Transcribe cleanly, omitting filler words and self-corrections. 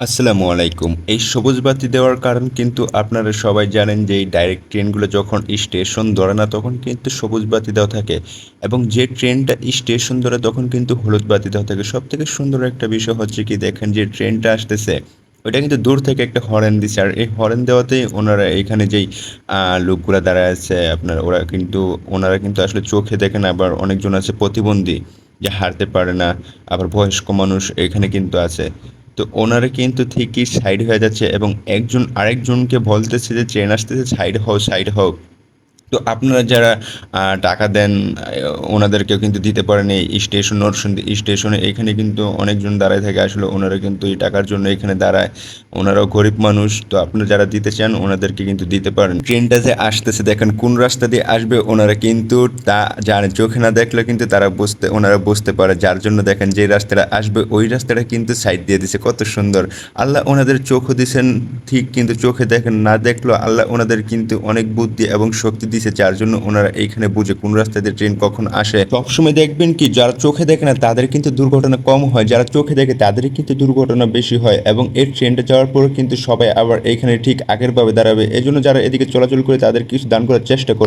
আসসালামু আলাইকুম। এই সবুজ বাতি দেওয়ার কারণ কিন্তু আপনারা সবাই জানেন যে এই ডাইরেক্ট ট্রেনগুলো যখন স্টেশন ধরে না তখন কিন্তু সবুজ বাতি দেওয়া থাকে এবং যে ট্রেনটা স্টেশন ধরে তখন কিন্তু হলুদ বাতি দেওয়া থাকে। সবথেকে সুন্দর একটা বিষয় হচ্ছে কি দেখেন যে ট্রেনটা আসতেছে ওইটা কিন্তু দূর থেকে একটা হরেন দিচ্ছে আর এই হরেন দেওয়াতেই ওনারা এখানে যেই লোকগুলা দাঁড়ায় আছে আপনার ওনারা কিন্তু আসলে চোখে দেখে না আবার অনেকজন আছে প্রতিবন্ধী যে হাঁটতে পারে না আবার বয়স্ক মানুষ এখানে কিন্তু আছে। তো ওনারা কিন্তু ঠিকই সাইড হয়ে যাচ্ছে এবং একজন আরেকজনকে বলতেছে যে ট্রেন আসতেছে সাইড হও সাইড হও। তো আপনারা যারা টাকা দেন ওনাদেরকেও কিন্তু দিতে পারেন এই স্টেশনে এখানে কিন্তু অনেকজন দাঁড়ায় থাকে আসলে ওনারা কিন্তু এই টাকার জন্য এখানে দাঁড়ায়। ওনারাও গরিব মানুষ তো আপনারা যারা দিতে চান ওনাদেরকে কিন্তু দিতে পারেন। ট্রেনটা যে আসতেছে দেখেন কোন রাস্তা দিয়ে আসবে ওনারা কিন্তু তা জানে চোখে না দেখলে কিন্তু ওনারা বুঝতে পারে যার জন্য দেখেন যে রাস্তাটা আসবে ওই রাস্তাটা কিন্তু সাইড দিয়ে দিছে কত সুন্দর। আল্লাহ ওনাদের চোখও দিছেন ঠিক কিন্তু চোখে দেখেন না দেখলেও আল্লাহ ওনাদের কিন্তু অনেক বুদ্ধি এবং শক্তি দিছে যার জন্য ওনারা এইখানে বুঝে কোন রাস্তা দিয়ে ট্রেন কখন আসে। সবসময় দেখবেন কি যারা চোখে দেখে না তাদের কিন্তু দুর্ঘটনা কম হয়, যারা চোখে দেখে তাদেরই কিন্তু দুর্ঘটনা বেশি হয় এবং এই ট্রেনটা যাওয়ার পরে কিন্তু সবাই আবার এইখানে ঠিক আগের ভাবে দাঁড়াবে। এই জন্য যারা এদিকে চলাচল করে তাদের কিছু দান করার চেষ্টা করে।